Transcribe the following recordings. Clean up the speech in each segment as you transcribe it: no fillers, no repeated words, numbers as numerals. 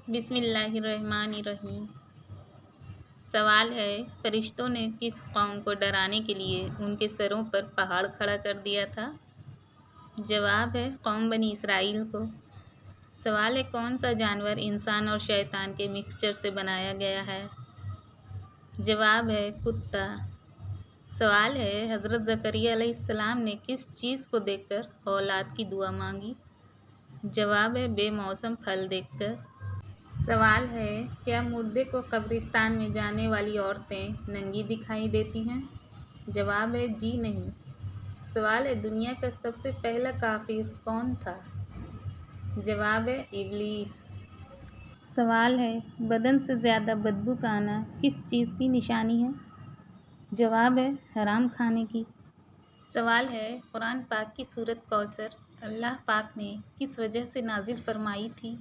بسم اللہ الرحمن الرحیم۔ سوال ہے، فرشتوں نے کس قوم کو ڈرانے کے لیے ان کے سروں پر پہاڑ کھڑا کر دیا تھا؟ جواب ہے، قوم بنی اسرائیل کو۔ سوال ہے، کون سا جانور انسان اور شیطان کے مکسچر سے بنایا گیا ہے؟ جواب ہے، کتا۔ سوال ہے، حضرت زکریا علیہ السلام نے کس چیز کو دیکھ کر اولاد کی دعا مانگی؟ جواب ہے، بے موسم پھل دیکھ کر۔ سوال ہے، کیا مردے کو قبرستان میں جانے والی عورتیں ننگی دکھائی دیتی ہیں؟ جواب ہے، جی نہیں۔ سوال ہے، دنیا کا سب سے پہلا کافر کون تھا؟ جواب ہے، ابلیس۔ سوال ہے، بدن سے زیادہ بدبو کا آنا کس چیز کی نشانی ہے؟ جواب ہے، حرام کھانے کی۔ سوال ہے، قرآن پاک کی سورۃ کوثر اللہ پاک نے کس وجہ سے نازل فرمائی تھی؟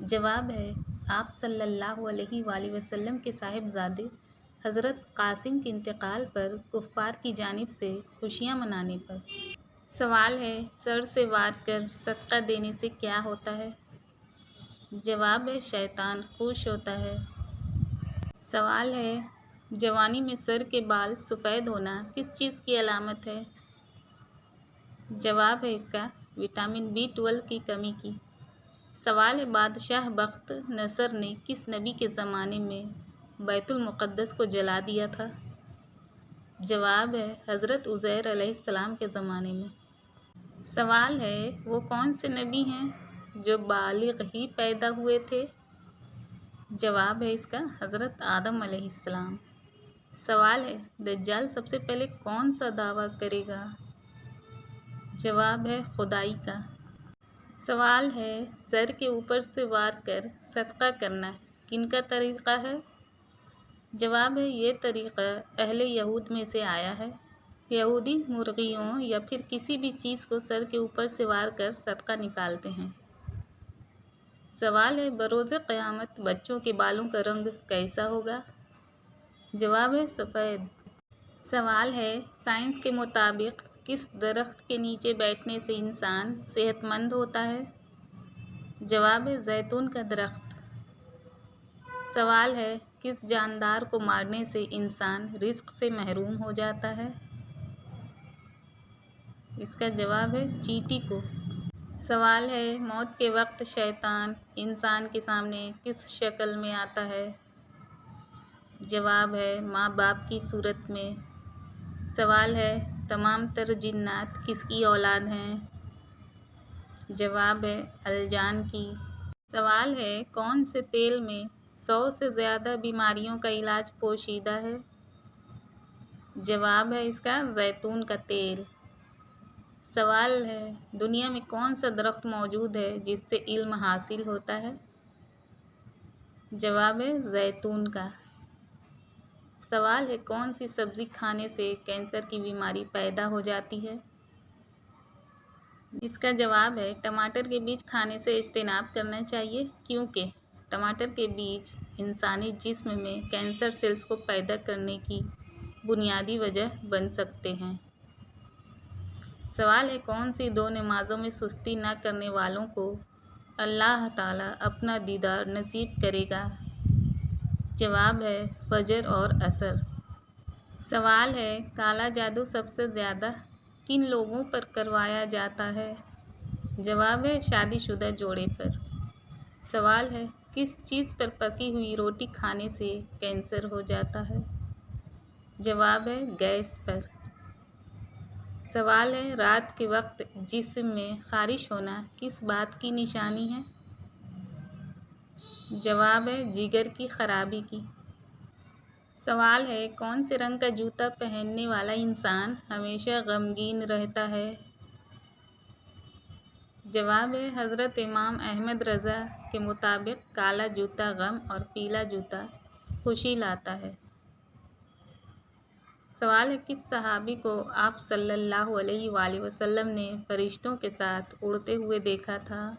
جواب ہے، آپ صلی اللہ علیہ وآلہ وسلم کے صاحبزادے حضرت قاسم کے انتقال پر کفار کی جانب سے خوشیاں منانے پر۔ سوال ہے، سر سے وار کر صدقہ دینے سے کیا ہوتا ہے؟ جواب ہے، شیطان خوش ہوتا ہے۔ سوال ہے، جوانی میں سر کے بال سفید ہونا کس چیز کی علامت ہے؟ جواب ہے، اس کا وٹامن B12 کی کمی کی۔ سوال ہے، بادشاہ بخت نصر نے کس نبی کے زمانے میں بیت المقدس کو جلا دیا تھا؟ جواب ہے، حضرت عزیر علیہ السلام کے زمانے میں۔ سوال ہے، وہ کون سے نبی ہیں جو بالغ ہی پیدا ہوئے تھے؟ جواب ہے، اس کا حضرت آدم علیہ السلام۔ سوال ہے، دجال سب سے پہلے کون سا دعویٰ کرے گا؟ جواب ہے، خدائی کا۔ سوال ہے، سر کے اوپر سے وار کر صدقہ کرنا کن کا طریقہ ہے؟ جواب ہے، یہ طریقہ اہل یہود میں سے آیا ہے۔ یہودی مرغیوں یا پھر کسی بھی چیز کو سر کے اوپر سے وار کر صدقہ نکالتے ہیں۔ سوال ہے، بروز قیامت بچوں کے بالوں کا رنگ کیسا ہوگا؟ جواب ہے، سفید۔ سوال ہے، سائنس کے مطابق کس درخت کے نیچے بیٹھنے سے انسان صحت مند ہوتا ہے؟ جواب ہے، زیتون کا درخت۔ سوال ہے، کس جاندار کو مارنے سے انسان رزق سے محروم ہو جاتا ہے؟ اس کا جواب ہے، چیونٹی کو۔ سوال ہے، موت کے وقت شیطان انسان کے سامنے کس شکل میں آتا ہے؟ جواب ہے، ماں باپ کی صورت میں۔ سوال ہے، تمام تر جنات کس کی اولاد ہیں؟ جواب ہے، الجان کی۔ سوال ہے، کون سے تیل میں 100 سے زیادہ بیماریوں کا علاج پوشیدہ ہے؟ جواب ہے، اس کا زیتون کا تیل۔ سوال ہے، دنیا میں کون سا درخت موجود ہے جس سے علم حاصل ہوتا ہے؟ جواب ہے، زیتون کا۔ سوال ہے، کون سی سبزی کھانے سے کینسر کی بیماری پیدا ہو جاتی ہے؟ اس کا جواب ہے، ٹماٹر کے بیج کھانے سے اجتناب کرنا چاہیے کیونکہ ٹماٹر کے بیج انسانی جسم میں کینسر سیلز کو پیدا کرنے کی بنیادی وجہ بن سکتے ہیں۔ سوال ہے، کون سی 2 نمازوں میں سستی نہ کرنے والوں کو اللہ تعالیٰ اپنا دیدار نصیب کرے گا؟ جواب ہے، فجر اور عصر۔ سوال ہے، کالا جادو سب سے زیادہ کن لوگوں پر کروایا جاتا ہے؟ جواب ہے، شادی شدہ جوڑے پر۔ سوال ہے، کس چیز پر پکی ہوئی روٹی کھانے سے کینسر ہو جاتا ہے؟ جواب ہے، گیس پر۔ سوال ہے، رات کے وقت جسم میں خارش ہونا کس بات کی نشانی ہے؟ جواب ہے، جگر کی خرابی کی۔ سوال ہے، کون سے رنگ کا جوتا پہننے والا انسان ہمیشہ غمگین رہتا ہے؟ جواب ہے، حضرت امام احمد رضا کے مطابق کالا جوتا غم اور پیلا جوتا خوشی لاتا ہے۔ سوال ہے، کس صحابی کو آپ صلی اللہ علیہ وآلہ وسلم نے فرشتوں کے ساتھ اڑتے ہوئے دیکھا تھا؟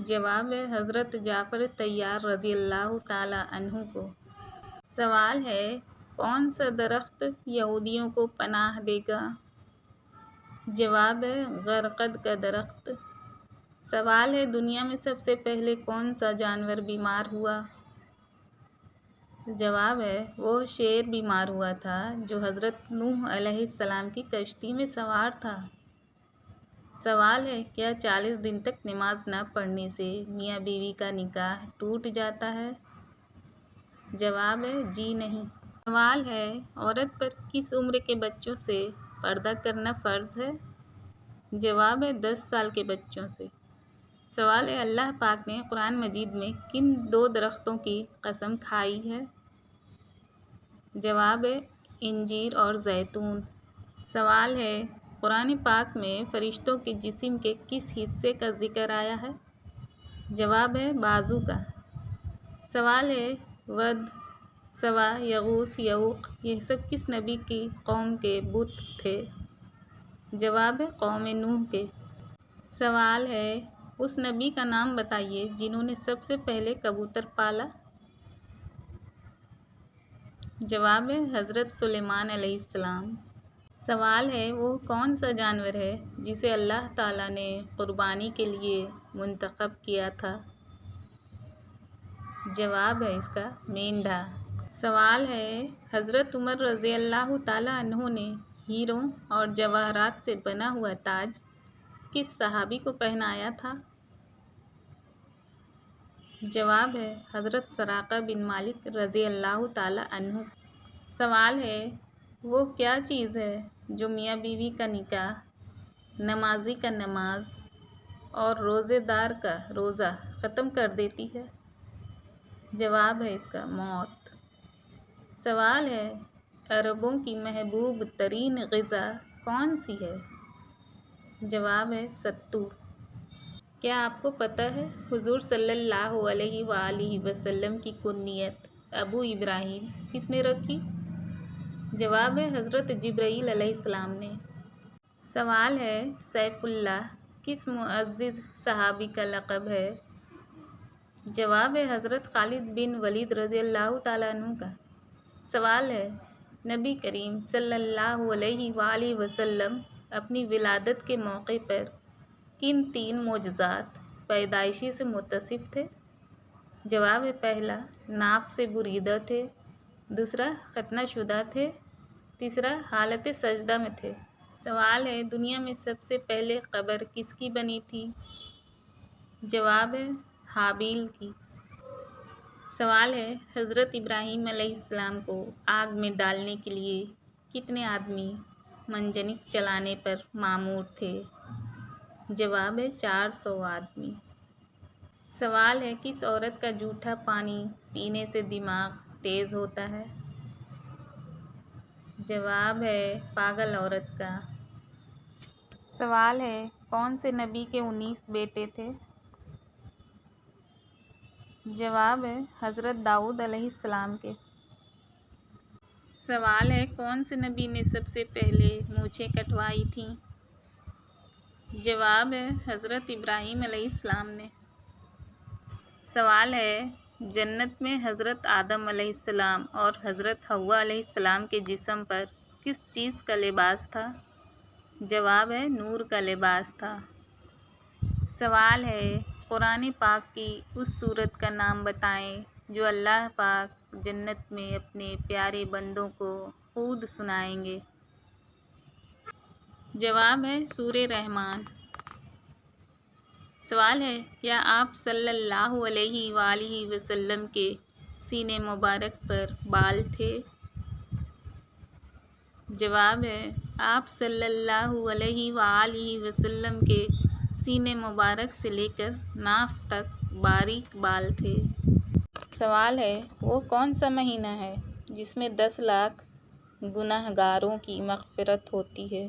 جواب ہے، حضرت جعفر طیار رضی اللہ تعالیٰ عنہ کو۔ سوال ہے، کون سا درخت یہودیوں کو پناہ دے گا؟ جواب ہے، غرقد کا درخت۔ سوال ہے دنیا میں سب سے پہلے کون سا جانور بیمار ہوا؟ جواب ہے وہ شیر بیمار ہوا تھا جو حضرت نوح علیہ السلام کی کشتی میں سوار تھا۔ سوال ہے کیا 40 دن تک نماز نہ پڑھنے سے میاں بیوی کا نکاح ٹوٹ جاتا ہے؟ جواب ہے جی نہیں۔ سوال ہے عورت پر کس عمر کے بچوں سے پردہ کرنا فرض ہے؟ جواب ہے 10 سال کے بچوں سے۔ سوال ہے اللہ پاک نے قرآن مجید میں کن 2 درختوں کی قسم کھائی ہے؟ جواب ہے انجیر اور زیتون۔ سوال ہے قرآن پاک میں فرشتوں کے جسم کے کس حصے کا ذکر آیا ہے؟ جواب ہے بازو کا۔ سوال ہے ود، سوا، یغوث، یعوق یہ سب کس نبی کی قوم کے بت تھے؟ جواب ہے قوم نوح کے۔ سوال ہے اس نبی کا نام بتائیے جنہوں نے سب سے پہلے کبوتر پالا؟ جواب ہے حضرت سلیمان علیہ السلام۔ سوال ہے وہ کون سا جانور ہے جسے اللہ تعالیٰ نے قربانی کے لیے منتخب کیا تھا؟ جواب ہے اس کا مینڈھا۔ سوال ہے حضرت عمر رضی اللہ تعالیٰ عنہ نے ہیروں اور جواہرات سے بنا ہوا تاج کس صحابی کو پہنایا تھا؟ جواب ہے حضرت سراقہ بن مالک رضی اللہ تعالیٰ عنہ۔ سوال ہے وہ کیا چیز ہے جو میاں بیوی کا نکاح، نمازی کا نماز اور روزے دار کا روزہ ختم کر دیتی ہے؟ جواب ہے اس کا موت۔ سوال ہے عربوں کی محبوب ترین غذا کون سی ہے؟ جواب ہے ستو۔ کیا آپ کو پتہ ہے حضور صلی اللہ علیہ وآلہ وسلم کی کنیت ابو ابراہیم کس نے رکھی؟ جواب ہے حضرت جبرائیل علیہ السلام نے۔ سوال ہے سیف اللہ کس معزز صحابی کا لقب ہے؟ جواب ہے حضرت خالد بن ولید رضی اللہ تعالیٰ عنہ کا۔ سوال ہے نبی کریم صلی اللہ علیہ وآلہ وسلم اپنی ولادت کے موقع پر کن 3 معجزات پیدائشی سے متصف تھے؟ جواب ہے پہلا ناف سے بریدہ تھے، دوسرا ختنہ شدہ تھے، تیسرا حالت سجدہ میں تھے۔ سوال ہے دنیا میں سب سے پہلے قبر کس کی بنی تھی؟ جواب ہے ہابیل کی۔ سوال ہے حضرت ابراہیم علیہ السلام کو آگ میں ڈالنے کے لیے کتنے آدمی منجنیق چلانے پر مامور تھے؟ جواب ہے 400 آدمی۔ سوال ہے کس عورت کا جھوٹا پانی پینے سے دماغ تیز ہوتا ہے؟ جواب ہے پاگل عورت کا۔ سوال ہے کون سے نبی کے 19 بیٹے تھے؟ جواب ہے حضرت داؤد علیہ السلام کے۔ سوال ہے کون سے نبی نے سب سے پہلے مونچھیں کٹوائی تھیں؟ جواب ہے حضرت ابراہیم علیہ السلام نے۔ سوال ہے جنت میں حضرت آدم علیہ السلام اور حضرت حوا علیہ السلام کے جسم پر کس چیز کا لباس تھا؟ جواب ہے نور کا لباس تھا۔ سوال ہے قرآن پاک کی اس سورت کا نام بتائیں جو اللہ پاک جنت میں اپنے پیارے بندوں کو خود سنائیں گے۔ جواب ہے سورہ رحمان۔ سوال ہے کیا آپ صلی اللہ علیہ وآلہ وسلم کے سینے مبارک پر بال تھے؟ جواب ہے آپ صلی اللہ علیہ وآلہ وسلم کے سینے مبارک سے لے کر ناف تک باریک بال تھے۔ سوال ہے وہ کون سا مہینہ ہے جس میں 10 لاکھ گناہ گاروں کی مغفرت ہوتی ہے؟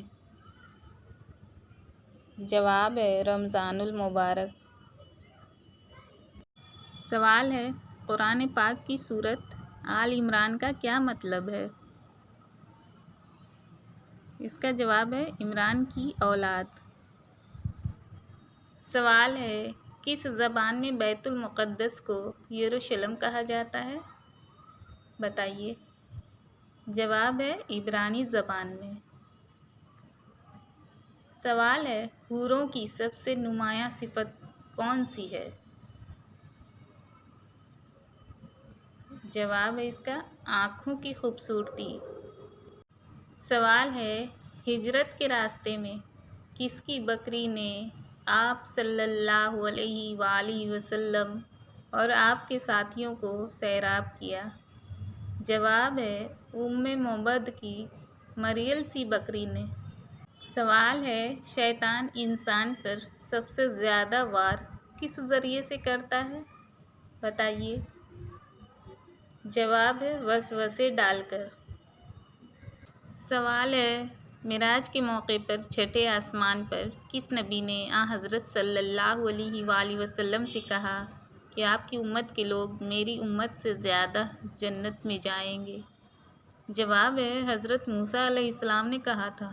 جواب ہے رمضان المبارک۔ سوال ہے قرآن پاک کی سورت آل عمران کا کیا مطلب ہے؟ اس کا جواب ہے عمران کی اولاد۔ سوال ہے کس زبان میں بیت المقدس کو یروشلم کہا جاتا ہے؟ بتائیے۔ جواب ہے عبرانی زبان میں۔ سوال ہے حوروں کی سب سے نمایاں صفت کون سی ہے؟ جواب ہے اس کا آنکھوں کی خوبصورتی۔ سوال ہے ہجرت کے راستے میں کس کی بکری نے آپ صلی اللہ علیہ وآلہ وسلم اور آپ کے ساتھیوں کو سیراب کیا؟ جواب ہے ام معبد کی مریل سی بکری نے۔ سوال ہے شیطان انسان پر سب سے زیادہ وار کس ذریعے سے کرتا ہے؟ بتائیے۔ جواب ہے وسوسے ڈال کر۔ سوال ہے معراج کے موقع پر چھٹے آسمان پر کس نبی نے حضرت صلی اللہ علیہ وآلہ وسلم سے کہا کہ آپ کی امت کے لوگ میری امت سے زیادہ جنت میں جائیں گے؟ جواب ہے حضرت موسیٰ علیہ السلام نے کہا تھا۔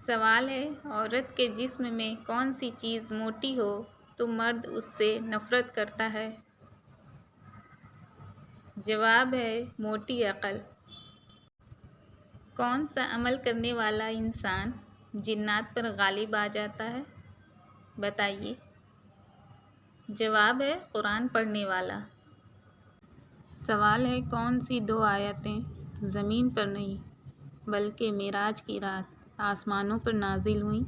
سوال ہے عورت کے جسم میں کون سی چیز موٹی ہو تو مرد اس سے نفرت کرتا ہے؟ جواب ہے موٹی عقل۔ کون سا عمل کرنے والا انسان جنات پر غالب آ جاتا ہے؟ بتائیے۔ جواب ہے قرآن پڑھنے والا۔ سوال ہے کون سی دو آیتیں زمین پر نہیں بلکہ معراج کی رات آسمانوں پر نازل ہوئیں؟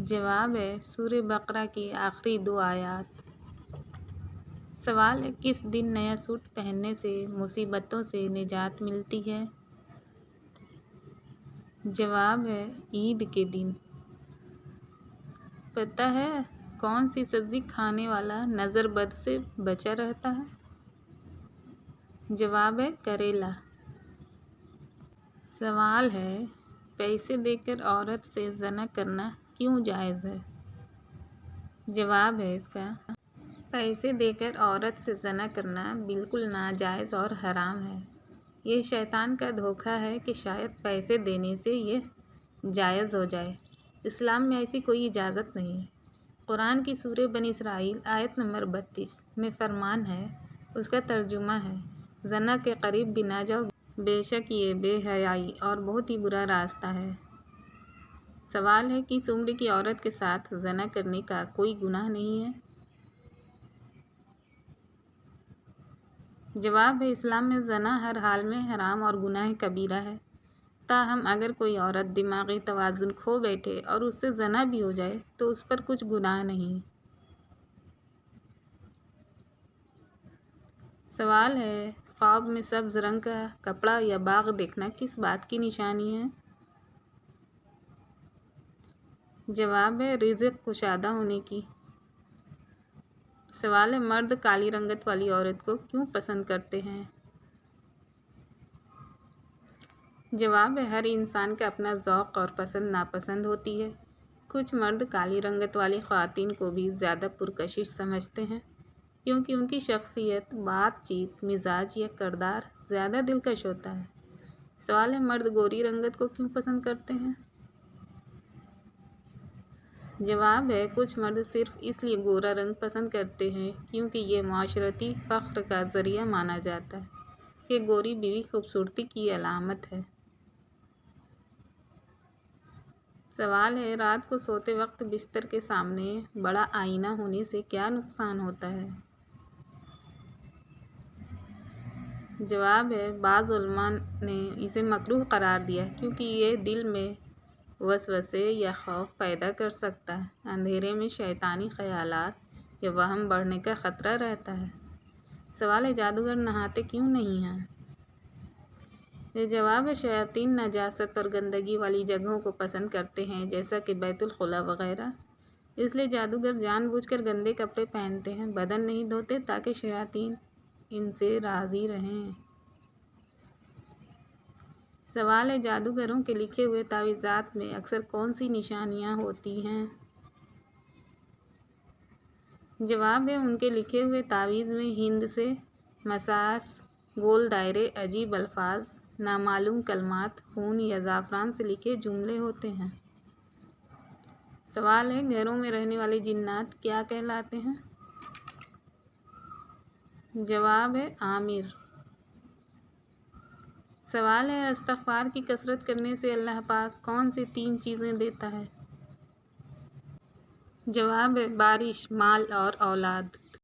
جواب ہے سورہ بقرہ کی آخری دو آیات۔ سوال ہے کس دن نیا سوٹ پہننے سے مصیبتوں سے نجات ملتی ہے؟ جواب ہے عید کے دن۔ پتہ ہے کون سی سبزی کھانے والا نظر بد سے بچا رہتا ہے؟ جواب ہے کریلا۔ سوال ہے پیسے دے کر عورت سے زنا کرنا کیوں جائز ہے؟ جواب ہے اس کا پیسے دے کر عورت سے زنا کرنا بالکل ناجائز اور حرام ہے۔ یہ شیطان کا دھوکہ ہے کہ شاید پیسے دینے سے یہ جائز ہو جائے۔ اسلام میں ایسی کوئی اجازت نہیں۔ قرآن کی سورہ بنی اسرائیل آیت نمبر 32 میں فرمان ہے، اس کا ترجمہ ہے زنا کے قریب بھی نہ جاؤ، بے شک یہ بے حیائی اور بہت ہی برا راستہ ہے۔ سوال ہے کس عمر کی عورت کے ساتھ زنا کرنے کا کوئی گناہ نہیں ہے؟ جواب ہے اسلام میں زنا ہر حال میں حرام اور گناہ کبیرہ ہے۔ تاہم اگر کوئی عورت دماغی توازن کھو بیٹھے اور اس سے زنا بھی ہو جائے تو اس پر کچھ گناہ نہیں۔ سوال ہے خواب میں سبز رنگ کا کپڑا یا باغ دیکھنا کس بات کی نشانی ہے؟ جواب ہے رزق کشادہ ہونے کی۔ سوال ہے مرد کالی رنگت والی عورت کو کیوں پسند کرتے ہیں؟ جواب ہے ہر انسان کا اپنا ذوق اور پسند ناپسند ہوتی ہے۔ کچھ مرد کالی رنگت والی خواتین کو بھی زیادہ پرکشش سمجھتے ہیں کیونکہ ان کی شخصیت، بات چیت، مزاج یا کردار زیادہ دلکش ہوتا ہے۔ سوال ہے مرد گوری رنگت کو کیوں پسند کرتے ہیں؟ جواب ہے کچھ مرد صرف اس لیے گورا رنگ پسند کرتے ہیں کیونکہ یہ معاشرتی فخر کا ذریعہ مانا جاتا ہے کہ گوری بیوی خوبصورتی کی علامت ہے۔ سوال ہے رات کو سوتے وقت بستر کے سامنے بڑا آئینہ ہونے سے کیا نقصان ہوتا ہے؟ جواب ہے بعض علماء نے اسے مکروہ قرار دیا کیونکہ یہ دل میں وسوسے یا خوف پیدا کر سکتا ہے۔ اندھیرے میں شیطانی خیالات یا وہم بڑھنے کا خطرہ رہتا ہے۔ سوال ہے جادوگر نہاتے کیوں نہیں ہیں؟ یہ جواب ہے شیاطین نجاست اور گندگی والی جگہوں کو پسند کرتے ہیں جیسا کہ بیت الخلا وغیرہ، اس لیے جادوگر جان بوجھ کر گندے کپڑے پہنتے ہیں، بدن نہیں دھوتے تاکہ شیاطین ان سے راضی رہیں۔ سوال ہے جادوگروں کے لکھے ہوئے تعویذات میں اکثر کون سی نشانیاں ہوتی ہیں؟ جواب ہے ان کے لکھے ہوئے تعویذ میں ہند سے مساس، گول دائرے، عجیب الفاظ، نامعلوم کلمات، خون یا زعفران سے لکھے جملے ہوتے ہیں۔ سوال ہے گھروں میں رہنے والے جنات کیا کہلاتے ہیں؟ جواب ہے آمر۔ سوال ہے استغفار کی کثرت کرنے سے اللہ پاک کون سی 3 چیزیں دیتا ہے؟ جواب ہے بارش، مال اور اولاد۔